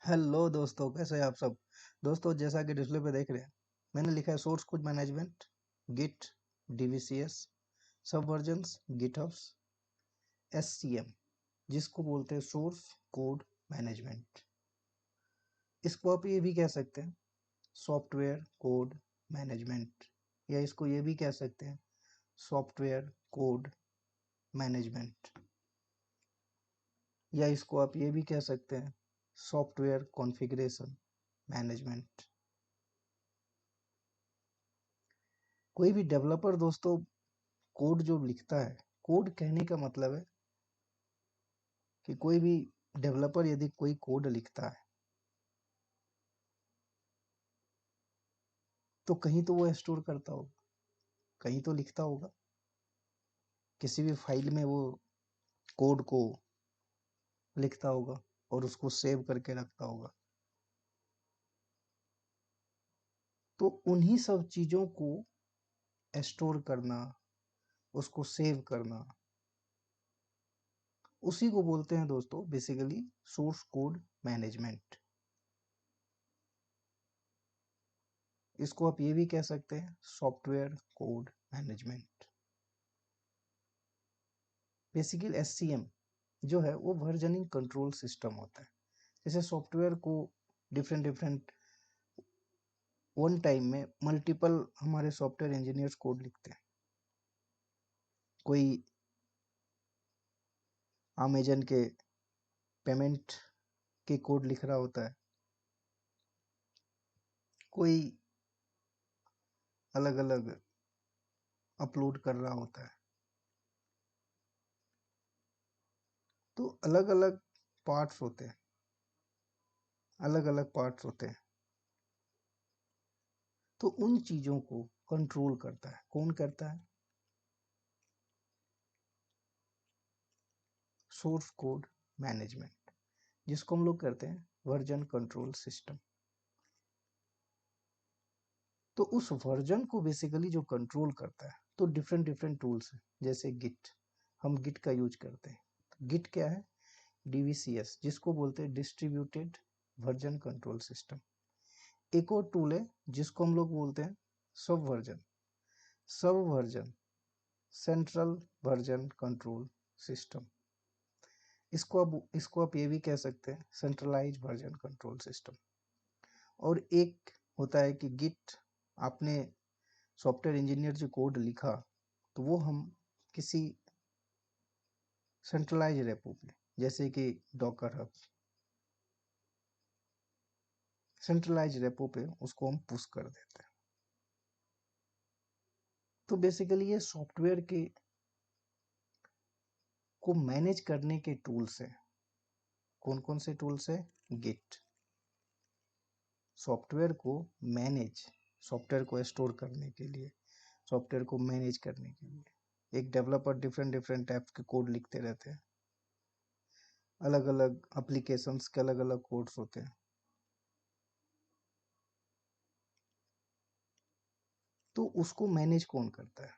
Hello दोस्तों, कैसे हैं आप सब। दोस्तों, जैसा कि डिस्प्ले पे देख रहे हैं, मैंने लिखा है सोर्स कोड मैनेजमेंट, गिट, डीवीसीएस, सब वर्जन्स, गिटहब्स, एससीएम, जिसको बोलते हैं सोर्स कोड मैनेजमेंट। इसको आप ये भी कह सकते हैं सॉफ्टवेयर कोड मैनेजमेंट, या इसको ये भी कह सकते हैं सॉफ्टवेयर कोड मैनेजमेंट, या इसको आप ये भी कह सकते हैं सॉफ्टवेयर कॉन्फ़िगरेशन मैनेजमेंट। कोई भी डेवलपर दोस्तों कोड जो लिखता है, कोड कहने का मतलब है कि कोई भी डेवलपर यदि कोई कोड लिखता है तो कहीं तो वो स्टोर करता होगा, कहीं तो लिखता होगा, किसी भी फाइल में वो कोड को लिखता होगा और उसको सेव करके रखता होगा। तो उन्हीं सब चीजों को स्टोर करना, उसको सेव करना, उसी को बोलते हैं दोस्तों बेसिकली सोर्स कोड मैनेजमेंट। इसको आप ये भी कह सकते हैं software code management. Basically SCM जो है वो वर्जनिंग कंट्रोल सिस्टम होता है। जैसे सॉफ्टवेयर को डिफरेंट डिफरेंट वन टाइम में मल्टीपल हमारे सॉफ्टवेयर इंजीनियर्स कोड लिखते हैं। कोई अमेजन के पेमेंट के कोड लिख रहा होता है, कोई अलग अलग अपलोड कर रहा होता है। तो अलग अलग पार्ट्स होते हैं, अलग अलग पार्ट्स होते हैं। तो उन चीजों को कंट्रोल करता है, कौन करता है? सोर्स कोड मैनेजमेंट, जिसको हम लोग करते हैं वर्जन कंट्रोल सिस्टम। तो उस वर्जन को बेसिकली जो कंट्रोल करता है, तो डिफरेंट डिफरेंट टूल्स हैं। जैसे गिट, हम गिट का यूज करते हैं। गिट क्या है? डीवीसीएस, जिसको बोलते हैं डिस्ट्रीब्यूटेड वर्जन कंट्रोल सिस्टम। एक और टूल है जिसको हम लोग बोलते हैं सब वर्जन, सब version central version control system. इसको आप ये भी कह सकते हैं सेंट्रलाइज वर्जन कंट्रोल सिस्टम। और एक होता है कि गिट, आपने सॉफ्टवेयर इंजीनियर जो कोड लिखा तो वो हम किसी सेंट्रलाइज रेपो पे, जैसे कि डॉकर हब, सेंट्रलाइज रेपो पे उसको हम पुश कर देते हैं। तो बेसिकली ये सॉफ्टवेयर के को मैनेज करने के टूल्स हैं। कौन कौन से टूल्स है? गिट सॉफ्टवेयर को मैनेज, सॉफ्टवेयर को स्टोर करने के लिए, सॉफ्टवेयर को मैनेज करने के लिए। एक डेवलपर डिफरेंट डिफरेंट टाइप्स के कोड लिखते रहते हैं, अलग अलग एप्लीकेशंस के अलग अलग कोड्स होते हैं। तो उसको मैनेज कौन करता है?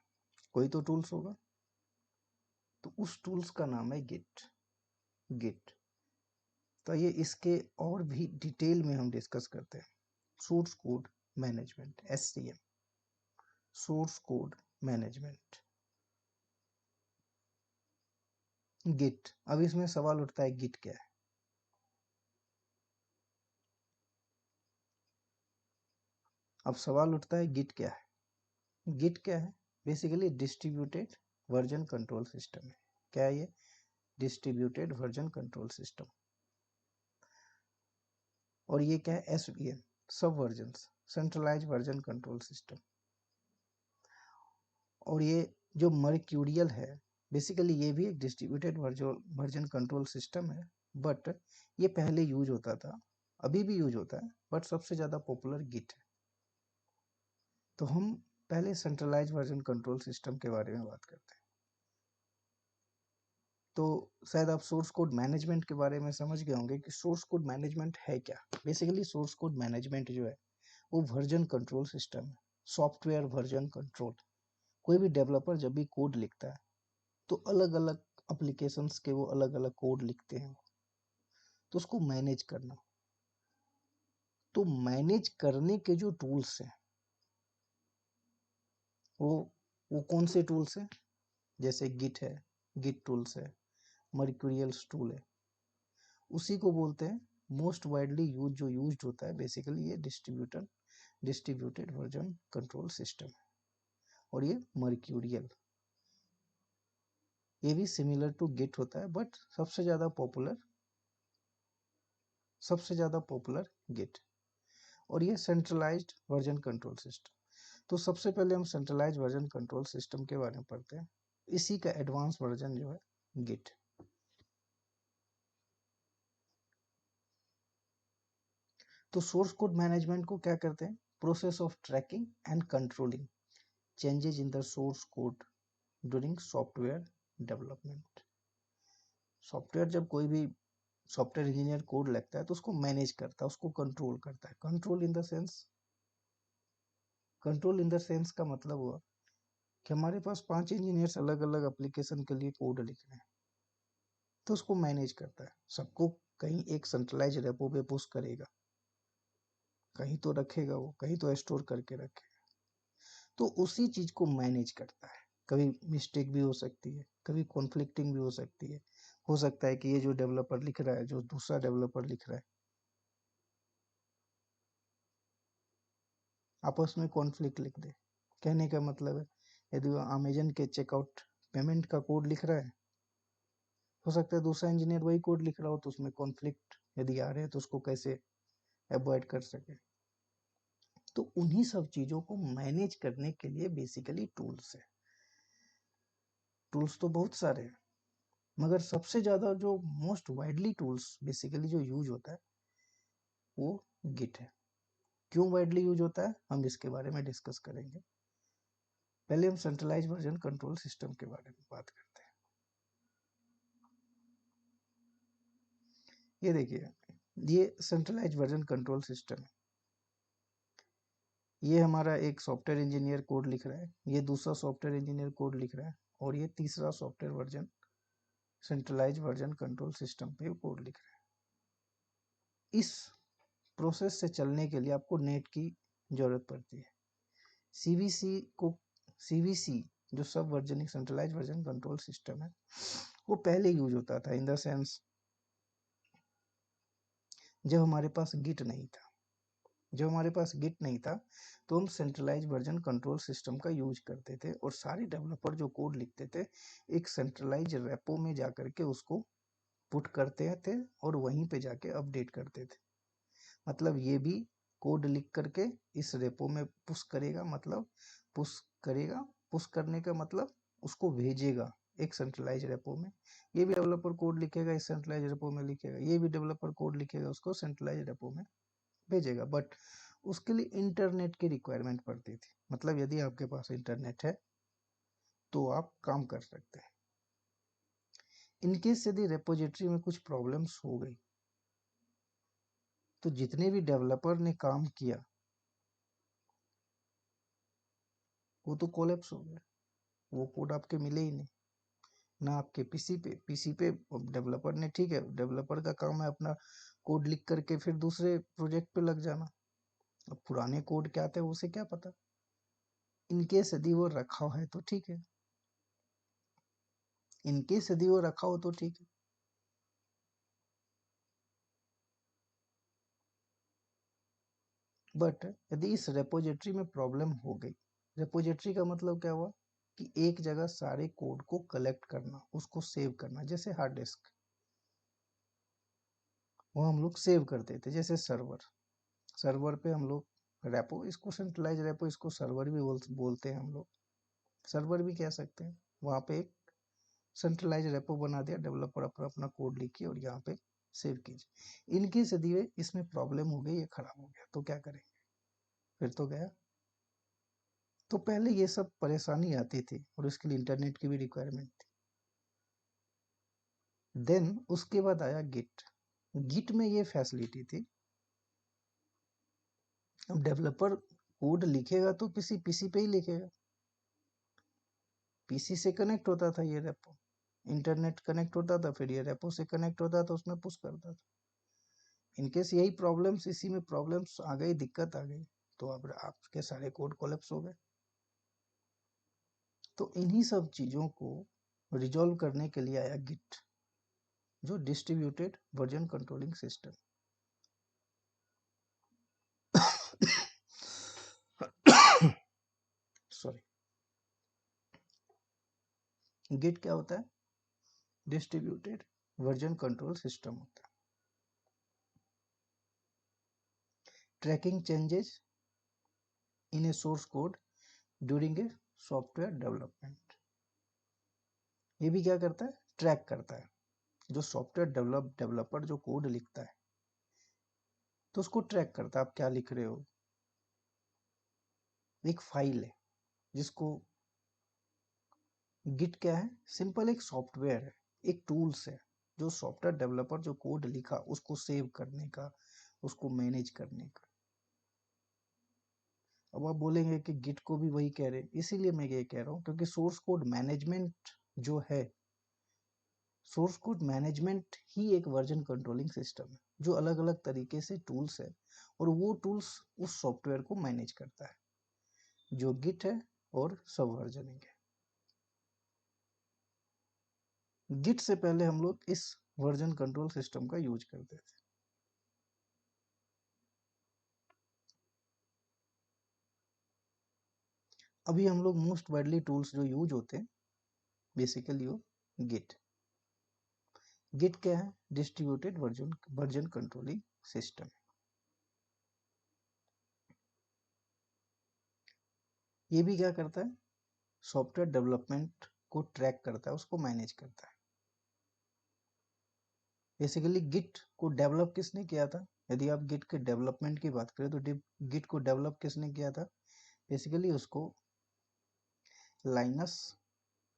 कोई तो टूल्स होगा। तो उस टूल्स का नाम है गिट। गिट, तो ये इसके और भी डिटेल में हम डिस्कस करते हैं। Source code management, SCM, source code management, Git. अब इसमें सवाल उठता है गिट क्या है? अब सवाल उठता है गिट क्या है? गिट क्या है? Basically distributed version control system है। क्या है ये? Distributed version control system. और ये क्या है? SVM, sub versions, centralize version control system. और ये जो मर्क्यूरियल है, बेसिकली ये भी एक डिस्ट्रीब्यूटेड वर्जन कंट्रोल सिस्टम है। बट ये पहले यूज होता था, अभी भी यूज होता है, बट सबसे ज़्यादा पॉपुलर गिट है। तो हम पहले सेंट्रलाइज वर्जन कंट्रोल सिस्टम के बारे में बात करते हैं। तो शायद आप सोर्स कोड मैनेजमेंट के बारे में समझ गए होंगे कि सोर्स कोड मैनेजमेंट है क्या। बेसिकली सोर्स कोड मैनेजमेंट जो है वो वर्जन कंट्रोल सिस्टम है, सॉफ्टवेयर वर्जन कंट्रोल। कोई भी डेवलपर जब भी कोड लिखता है तो अलग अलग एप्लीकेशंस के वो अलग अलग कोड लिखते हैं, तो उसको मैनेज करना, तो मैनेज करने के जो टूल्स हैं वो कौन से टूल्स हैं? जैसे गिट है, गिट टूल्स है, मर्क्यूरियल्स टूल है, उसी को बोलते हैं मोस्ट वाइडली जो यूज होता है बेसिकली ये डिस्ट्रीब्यूटेड वर्जन कंट्रोल सिस्टम है। और ये मर्क्यूरियल, ये भी सिमिलर टू गिट होता है बट सबसे ज्यादा पॉपुलर गिट। और ये सेंट्रलाइज्ड वर्जन कंट्रोल सिस्टम। तो सबसे पहले हम सेंट्रलाइज्ड वर्जन कंट्रोल सिस्टम के बारे में पढ़ते हैं। इसी का एडवांस वर्जन जो है गिट। तो सोर्स कोड मैनेजमेंट को क्या करते हैं? Process of tracking and controlling changes in the source code during software development. Software जब कोई भी सॉफ्टवेयर इंजीनियर कोड लिखता है तो उसको मैनेज करता है, उसको कंट्रोल करता है। कंट्रोल इन द सेंस का मतलब हुआ कि हमारे पास 5 इंजीनियर्स अलग अलग एप्लीकेशन के लिए कोड लिख रहे हैं, तो उसको मैनेज करता है। सबको कहीं एक सेंट्रलाइज रेपो पे पुश करेगा, कहीं तो रखेगा, वो कहीं तो स्टोर करके रखेगा, तो उसी चीज को मैनेज करता है। कभी मिस्टेक भी हो सकती है, कभी कॉन्फ्लिक्टिंग भी हो सकता है कि ये जो डेवलपर लिख रहा है, जो दूसरा डेवलपर लिख रहा है, आपस में कॉन्फ्लिक्ट लिख दे। कहने का मतलब है यदि वो अमेजन के चेकआउट पेमेंट का कोड लिख रहा है, हो सकता है दूसरा इंजीनियर वही कोड लिख रहा हो, तो उसमें कॉन्फ्लिक्ट यदि आ रहे हैं तो उसको कैसे अवॉइड कर सके। तो उन्हीं सब चीजों को मैनेज करने के लिए बेसिकली टूल्स है। टूल्स तो बहुत सारे हैं, मगर सबसे ज्यादा जो मोस्ट वाइडली टूल्स बेसिकली जो यूज होता है वो गिट है। क्यों वाइडली यूज होता है हम इसके बारे में डिस्कस करेंगे। पहले हम सेंट्रलाइज वर्जन कंट्रोल सिस्टम के बारे में बात करते हैं। ये देखिए, ये सेंट्रलाइज वर्जन कंट्रोल सिस्टम है। ये हमारा एक सॉफ्टवेयर इंजीनियर कोड लिख रहा है, ये दूसरा सॉफ्टवेयर इंजीनियर कोड लिख रहा है, और ये तीसरा software version centralize version control system पे कोड लिख रहा है। इस प्रोसेस से चलने के लिए आपको नेट की जरूरत पड़ती है। सीवीसी जो sub versioning centralize version control system है वो पहले यूज होता था इन द सेंस जब हमारे पास गिट नहीं था। जब हमारे पास गिट नहीं था तो हम सेंट्रलाइज वर्जन कंट्रोल सिस्टम का यूज करते थे, और सारे डेवलपर जो कोड लिखते थे एक सेंट्रलाइज रेपो में जाकर के उसको पुट करते थे और वहीं पे जाके अपडेट करते थे। मतलब ये भी कोड लिख करके इस रेपो में पुश करेगा, मतलब पुश करेगा, पुश करने का मतलब उसको भेजेगा एक सेंट्रलाइज रेपो में। ये भी डेवलपर कोड लिखेगा, इस सेंट्रलाइज रेपो में लिखेगा, ये भी डेवलपर कोड लिखेगा, उसको सेंट्रलाइज रेपो में भेजेगा। बट उसके लिए इंटरनेट की रिक्वायरमेंट पड़ती थी। मतलब यदि आपके पास इंटरनेट है तो आप काम कर सकते हैं। इनकेस यदि रेपोजिटरी में कुछ प्रॉब्लम्स हो गई तो जितने भी डेवलपर ने काम किया वो तो कोलैप्स हो गया, वो कोड आपके मिले ही नहीं ना आपके पीसी पे डेवलपर ने, ठीक है, डेवलपर का काम है अपना कोड लिख करके फिर दूसरे प्रोजेक्ट पे लग जाना। अब पुराने कोड क्या थे उसे क्या पता। इनकेस यदि वो रखा है तो ठीक है, इनकेस यदि वो रखा हो तो ठीक है। बट यदि इस रेपोजिटरी में प्रॉब्लम हो गई, रेपोजिटरी का मतलब क्या हुआ कि एक जगह सारे कोड को कलेक्ट करना, उसको सेव करना, जैसे हार्ड डिस्क वो हम लोग सेव करते थे। जैसे सर्वर पे हम लोग रेपो, इसको सेंट्रलाइज रेपो, इसको सर्वर भी बोलते हैं हम लोग, सर्वर भी कह सकते हैं। वहाँ पे एक सेंट्रलाइज रेपो बना दिया, डेवलपर अपना अपना कोड लिखिए और यहाँ पे सेव कीजिए। इनकेस यदि इसमें प्रॉब्लम हो गई, ये खराब हो गया तो क्या करेंगे? फिर तो गया। तो पहले ये सब परेशानी आती थी और उसके लिए इंटरनेट की भी रिक्वायरमेंट थी। देन उसके बाद आया गिट। गिट में ये फैसिलिटी थी, अब डेवलपर कोड लिखेगा तो किसी पीसी पे ही लिखेगा, पीसी से कनेक्ट होता था ये रेपो, इंटरनेट कनेक्ट होता था, फिर ये रेपो से कनेक्ट होता था, उसमें पुश करता था। इनकेस यही प्रॉब्लम्स, इसी में प्रॉब्लम्स आ गई, दिक्कत आ गई, तो अब आपके सारे कोड कोलैप्स हो गए। तो इन्हीं सब चीज़ों को रिजॉल्व करने के लिए आया गिट, जो distributed version controlling system. Sorry, Git क्या होता है? डिस्ट्रीब्यूटेड वर्जन कंट्रोल सिस्टम होता है। Tracking changes in a source code during a software development. ये भी क्या करता है? ट्रैक करता है। जो सॉफ्टवेयर डेवलपर जो कोड लिखता है, तो उसको ट्रैक करता है, आप क्या लिख रहे हो। एक फाइल है जिसको गिट क्या है? सिंपल एक सॉफ्टवेयर है, एक टूल्स है, जो सॉफ्टवेयर डेवलपर जो कोड लिखा उसको सेव करने का, उसको मैनेज करने का। अब आप बोलेंगे कि गिट को भी वही कह रहे, इसीलिए मैं ये कह रहा हूँ क्योंकि सोर्स कोड मैनेजमेंट जो है, सोर्स कोड मैनेजमेंट ही एक वर्जन कंट्रोलिंग सिस्टम है, जो अलग अलग तरीके से टूल्स है, और वो टूल्स उस सॉफ्टवेयर को मैनेज करता है, जो गिट है और सब वर्जनिंग है। गिट से पहले हम लोग इस वर्जन कंट्रोल सिस्टम का यूज करते थे। अभी हम लोग मोस्ट वाइडली टूल्स जो यूज होते हैं बेसिकली वो गिट। गिट क्या है? Distributed version controlling system. ये भी क्या करता है? सॉफ्टवेयर डेवलपमेंट को ट्रैक करता है, उसको मैनेज करता है। बेसिकली गिट को डेवलप किसने किया था? यदि आप गिट के डेवलपमेंट की बात करें तो गिट को डेवलप किसने किया था? बेसिकली उसको लाइनस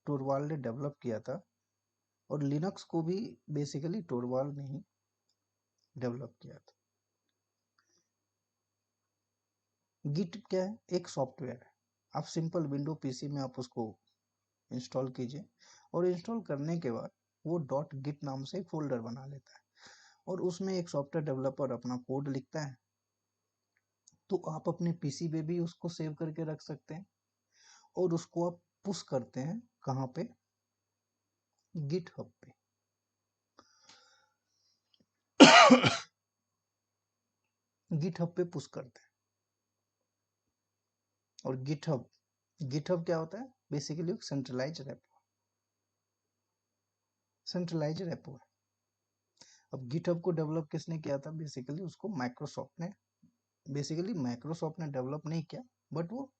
टोरवाल्ड ने डेवलप किया था, और लिनक्स को भी बेसिकली टोरवाल्ड ने ही डेवलप किया था। गिट क्या है? एक सॉफ्टवेयर है। आप सिंपल विंडो पीसी में आप उसको इंस्टॉल कीजिए, और इंस्टॉल करने के बाद वो डॉट गिट नाम से एक फोल्डर बना लेता है, और उसमें एक सॉफ्टवेयर डेवलपर अपना कोड लिखता है। तो आप अपने पीसी पे भी उसको सेव करके रख सकते हैं, और उसको आप पुश करते हैं कहाँ पे? गिटहब पे। गिटहब पे पुश करते हैं। और गिटहब गिटहब क्या होता है? बेसिकली एक सेंट्रलाइज रेपो है। अब गिटहब को डेवलप किसने किया था? बेसिकली उसको माइक्रोसॉफ्ट ने, बेसिकली माइक्रोसॉफ्ट ने डेवलप नहीं किया, बट वो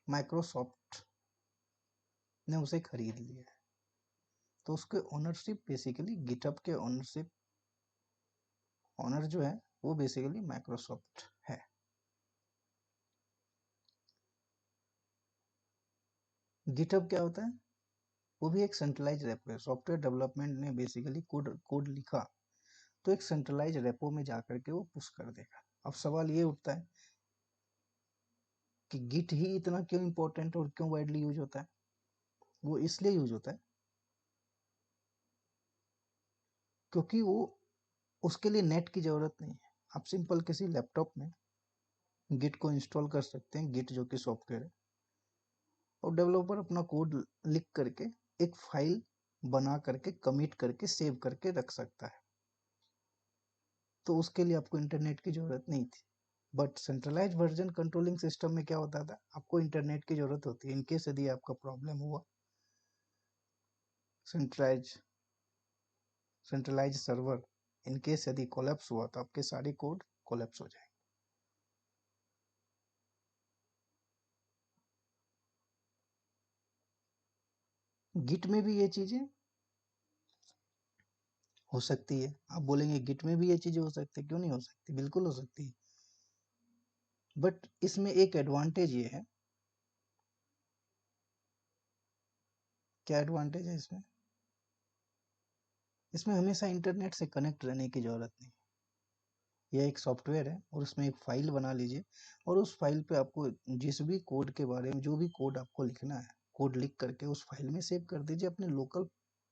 माइक्रोसॉफ्ट ने उसे खरीद लिया है। तो उसके ओनरशिप बेसिकली गिटहब के ओनर जो है वो बेसिकली माइक्रोसॉफ्ट है। गिटहब क्या होता है? वो भी एक सेंट्रलाइज रेपो है। सॉफ्टवेयर डेवलपमेंट ने बेसिकली कोड लिखा, तो एक सेंट्रलाइज रेपो में जाकर के वो पुश कर देगा। अब सवाल ये उठता है कि गिट ही इतना क्यों इंपॉर्टेंट और क्यों वाइडली यूज होता है? वो इसलिए यूज होता है क्योंकि वो, उसके लिए नेट की जरूरत नहीं है। आप सिंपल किसी लैपटॉप में गिट को इंस्टॉल कर सकते हैं, गिट जो कि सॉफ्टवेयर है, और डेवलपर अपना कोड लिख करके एक फाइल बना करके कमिट करके सेव करके रख सकता है। तो उसके लिए आपको इंटरनेट की जरूरत नहीं थी। But centralize version controlling system में क्या होता था? आपको इंटरनेट की जरूरत होती है। इनकेस यदि आपका प्रॉब्लम हुआ, सेंट्रलाइज सेंट्रलाइज सर्वर इनकेस यदि कोलैप्स हुआ, तो आपके सारे कोड कोलैप्स हो जाएंगे। गिट में भी ये चीजें हो सकती है। आप बोलेंगे गिट में भी ये चीजें हो सकती है, क्यों नहीं हो सकती? बिल्कुल हो सकती है। बट इसमें एक एडवांटेज ये है। क्या एडवांटेज है इसमें? इसमें हमेशा इंटरनेट से कनेक्ट रहने की जरूरत नहीं। यह एक सॉफ्टवेयर है, और उसमें एक फाइल बना लीजिए, और उस फाइल पे आपको जिस भी कोड के बारे में, जो भी कोड आपको लिखना है, कोड लिख करके उस फाइल में सेव कर दीजिए, अपने लोकल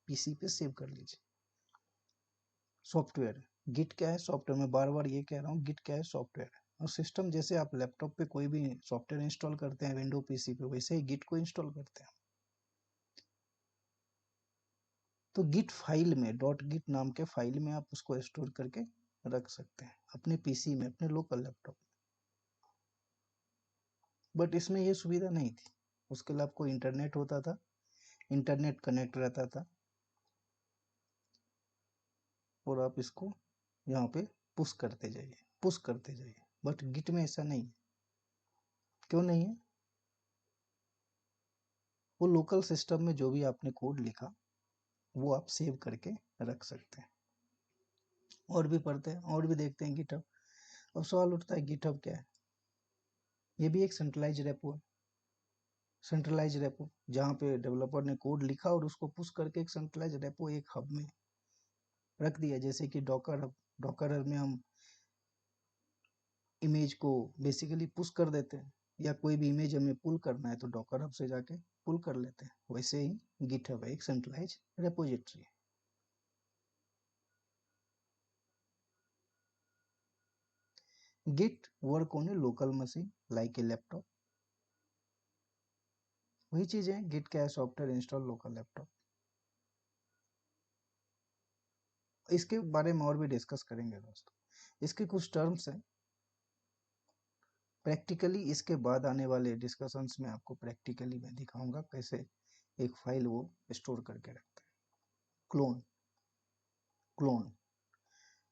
पीसी पे सेव कर लीजिए। सॉफ्टवेयर है, गिट क्या है? सॉफ्टवेयर। मैं बार बार ये कह रहा हूँ, गिट क्या है? सॉफ्टवेयर है। और सिस्टम जैसे आप लैपटॉप पे कोई भी सॉफ्टवेयर इंस्टॉल करते हैं विंडो पीसी पे, वैसे ही गिट को इंस्टॉल करते हैं। तो गिट फाइल में, डॉट गिट नाम के फाइल में आप उसको स्टोर करके रख सकते हैं अपने पीसी में, अपने लोकल लैपटॉप। बट इसमें ये सुविधा नहीं थी। उसके लिए आपको इंटरनेट होता था, इंटरनेट कनेक्ट रहता था, और आप इसको यहाँ पे पुश करते जाइए, पुश करते जाइए। बट गिट में ऐसा नहीं है। क्यों नहीं है? वो लोकल सिस्टम में जो भी आपने कोड लिखा वो आप सेव करके रख सकते हैं। और भी पढ़ते हैं, और भी देखते हैं गिटहब। अब सवाल उठता है गिटहब क्या है? ये भी एक सेंट्रलाइज रेपो है। सेंट्रलाइज रेपो जहाँ पे डेवलपर ने कोड लिखा और उसको पुश करके एक सेंट्रलाइज रेपो एक हब में रख दिया। जैसे कि डॉकर हब, डॉकर हब में हम इमेज को बेसिकली पुश कर देते हैं, या कोई भी इमेज हमें पुल करना है तो डॉकर हब से जाके पुल कर लेते हैं। वैसे ही गिटहब है, एक सेंट्रलाइज रेपोजिटरी है। Git work on a local machine like a laptop. वही चीज है, Git क्या है? Software install local laptop. इसके बारे में और भी डिस्कस करेंगे दोस्तों। इसके कुछ टर्म्स हैं। प्रैक्टिकली इसके बाद आने वाले डिस्कशंस में आपको प्रैक्टिकली मैं दिखाऊंगा कैसे एक फाइल वो स्टोर करके रखता है। क्लोन, क्लोन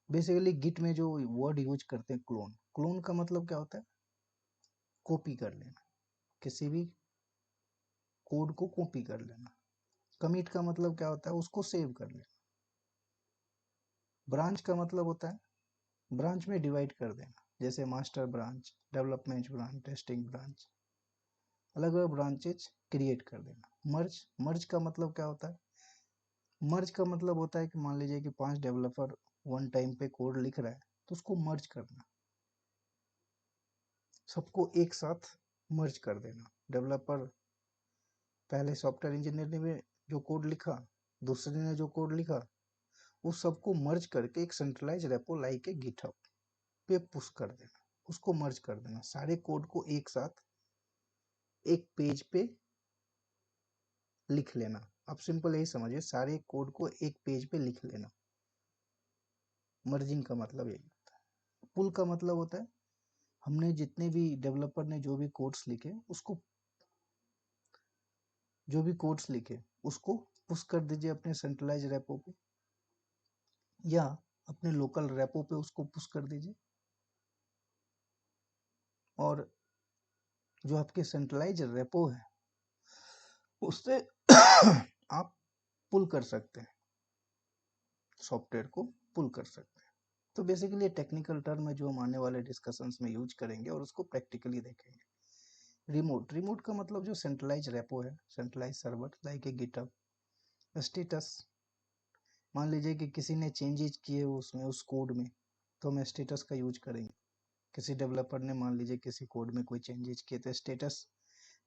बेसिकली गिट में जो वर्ड यूज करते हैं क्लोन, क्लोन का मतलब क्या होता है? कॉपी कर लेना, किसी भी कोड को कॉपी कर लेना। कमिट का मतलब क्या होता है? उसको सेव कर लेना। ब्रांच का मतलब होता है ब्रांच में डिवाइड कर देना, जैसे master branch, development branch, testing branch, अलग अलग ब्रांचेज क्रिएट कर देना। मर्ज, मर्ज का मतलब क्या होता है? मर्ज का मतलब होता है कि मान लीजिए कि 5 डेवलपर वन टाइम पे कोड लिख रहा है तो उसको मर्ज करना, सबको एक साथ मर्ज कर देना। डेवलपर पहले सॉफ्टवेयर इंजीनियर ने भी जो कोड लिखा, दूसरे ने जो कोड लिखा, उस सबको मर्ज करके एक सेंट्रलाइज रेपो लाइक के गिटहब पे पुश कर देना, उसको मर्ज कर देना। सारे कोड को एक साथ एक पेज पे लिख लेना। आप सिंपल यही समझिए, सारे कोड को एक पेज पे लिख लेना। मर्जिंग का मतलब यही होता है। पुल का मतलब होता है हमने जितने भी डेवलपर ने जो भी कोड्स लिखे उसको, जो भी कोड्स लिखे उसको पुश कर दीजिए अपने सेंट्रलाइज रेपो पे, या अपने लोकल रेपो पे उसको पुश कर दीजिए। और जो आपके सेंट्रलाइज रेपो है उससे आप पुल कर सकते हैं, सॉफ्टवेयर को पुल कर सकते हैं। तो बेसिकली ये टेक्निकल टर्म है जो हम आने वाले डिस्कशंस में यूज करेंगे और उसको प्रैक्टिकली देखेंगे। रिमोट, रिमोट का मतलब जो सेंट्रलाइज रेपो है, centralize server like a GitHub. Status, मान लीजिए कि किसी ने चेंजेस किए उसमें, उस कोड में, तो हम स्टेटस का यूज करेंगे। किसी डेवलपर ने मान लीजिए किसी कोड में कोई चेंजेस किए तो स्टेटस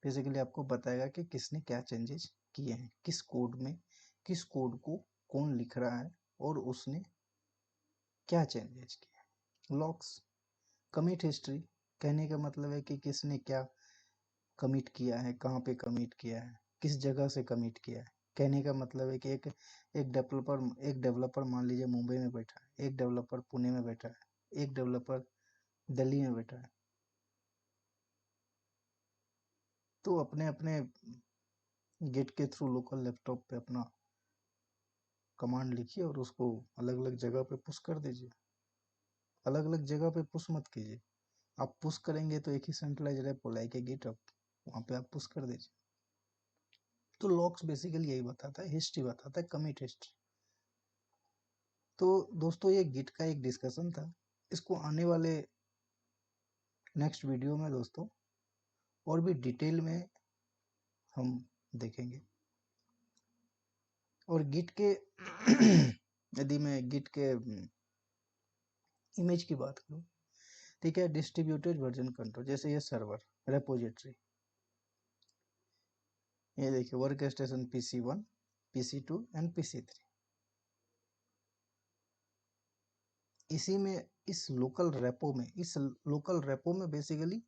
बेसिकली आपको बताएगा कि किसने क्या चेंजेस किए हैं, किस कोड में, किस कोड को कौन लिख रहा है और उसने क्या चेंजेस किए। लॉग्स, कमिट हिस्ट्री, कहने का मतलब है कि किसने क्या कमिट किया है, कहाँ पे कमिट किया है, किस जगह से कमिट किया है। कहने का मतलब है कि एक डेवलपर मान लीजिए मुंबई में बैठा है, एक डेवलपर पुणे में बैठा है, एक डेवलपर दिल्ली में बैठा है, तो अपने अपने गेट के थ्रू लोकल लैपटॉप पे अपना कमांड लिखिए और उसको अलग अलग जगह पे पुश कर दीजिए। अलग अलग जगह पे पुश मत कीजिए। आप पुश करेंगे तो एक ही centralize repo like a GitHub, वहाँ पे आप पुश कर दीजिए। तो लॉक्स बेसिकली यही बताता है, हिस्ट्री बताता है, कमिट हिस्ट्री। तो दोस्तों ये गिट का एक डिस्कशन था, इसको आने वाले नेक्स्ट वीडियो में दोस्तों और भी डिटेल में हम देखेंगे। और गिट के यदि मैं गिट के इमेज की बात करूँ, ठीक है, डिस्ट्रीब्यूटेड वर्जन कंट्रोल, जैसे ये सर्वर रेपोजिटरी, ये देखिए work station PC1, PC2 and PC3। इसी में इस लोकल रेपो में बेसिकली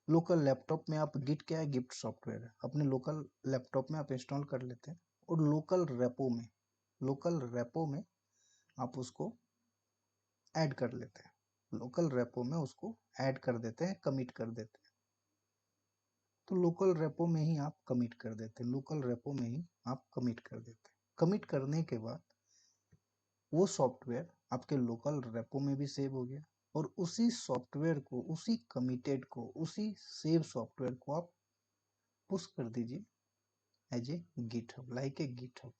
लोकल लैपटॉप में आप गिट क्या है, गिट सॉफ्टवेयर है, अपने लोकल लैपटॉप में आप इंस्टॉल कर लेते हैं और लोकल रेपो में आप उसको ऐड कर लेते हैं, लोकल रेपो में उसको ऐड कर देते हैं, कमिट कर देते हैं। तो लोकल रेपो में ही आप कमिट कर देते हैं, लोकल रेपो में ही आप कमिट कर देते हैं। कमिट करने के बाद वो सॉफ्टवेयर आपके लोकल रेपो में भी सेव हो गया और उसी सॉफ्टवेयर को, उसी कमिटेड को, उसी सेव सॉफ्टवेयर को आप पुश कर दीजिए as a GitHub, like a GitHub.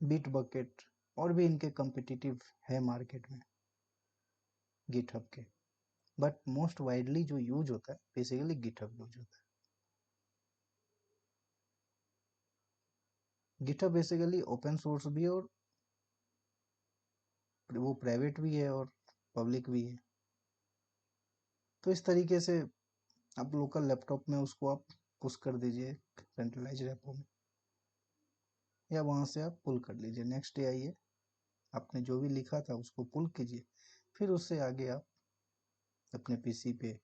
Bitbucket और भी इनके कॉम्पिटिटिव है मार्केट में गिटहब के, बट मोस्ट वाइडली जो यूज होता है बेसिकली गिटहब यूज होता है। गिटहब बेसिकली ओपन सोर्स भी है और वो प्राइवेट भी है और पब्लिक भी है। तो इस तरीके से आप लोकल लैपटॉप में उसको आप पुश कर दीजिए सेंट्रलाइज रेपो में, या वहां से आप पुल कर लीजिए। नेक्स्ट डे आइए, आपने जो भी लिखा था उसको पुल कीजिए, फिर उससे आगे आप अपने पीसी पे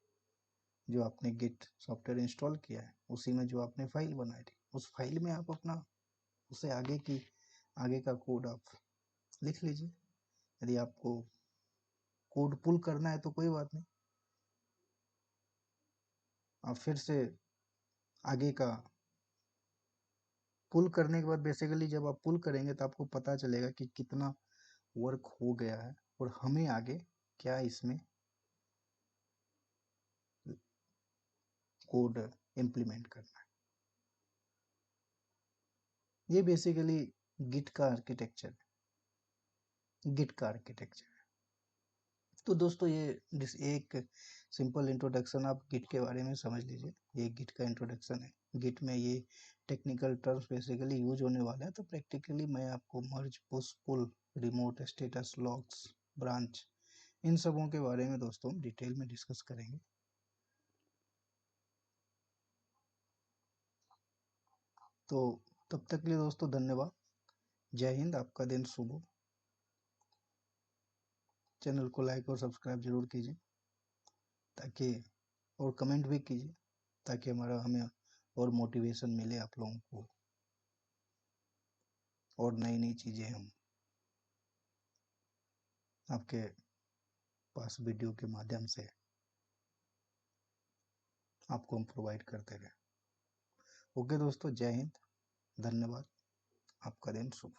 जो आपने गिट सॉफ्टवेयर इंस्टॉल किया है उसी में जो आपने फाइल बनाई थी उस फाइल में आप अपना उसे आगे का कोड आप लिख लीजिए। यदि आपको कोड पुल करना है तो कोई बात नहीं, आप फिर से आगे का पुल करने के बाद बेसिकली जब आप पुल करेंगे तो आपको पता चलेगा कि कितना वर्क हो गया है और हमें आगे क्या इसमें कोड इम्प्लीमेंट करना है। ये बेसिकली गिट का आर्किटेक्चर है, गिट का आर्किटेक्चर है। तो दोस्तों ये एक सिंपल इंट्रोडक्शन आप गिट के बारे में समझ लीजिए, ये गिट का इंट्रोडक्शन है। गिट में ये टेक्निकल टर्म्स बेसिकली यूज होने वाला है, तो प्रैक्टिकली मैं आपको मर्ज, पुश, पुल, रिमोट, स्टेटस, लॉक्स, ब्रांच, इन सबों के बारे में दोस्तों डिटेल में डिस्कस करेंगे। तो तब तक के लिए दोस्तों धन्यवाद। जय हिंद, आपका दिन शुभ हो। चैनल को लाइक और सब्सक्राइब जरूर कीजिए ताकि, और कमेंट भी कीजिए ताकि हमें और मोटिवेशन मिले आप लोगों को, और नई नई चीज़ें हम आपके पास वीडियो के माध्यम से आपको हम प्रोवाइड करते रहे। ओके दोस्तों, जय हिंद, धन्यवाद, आपका दिन शुभ।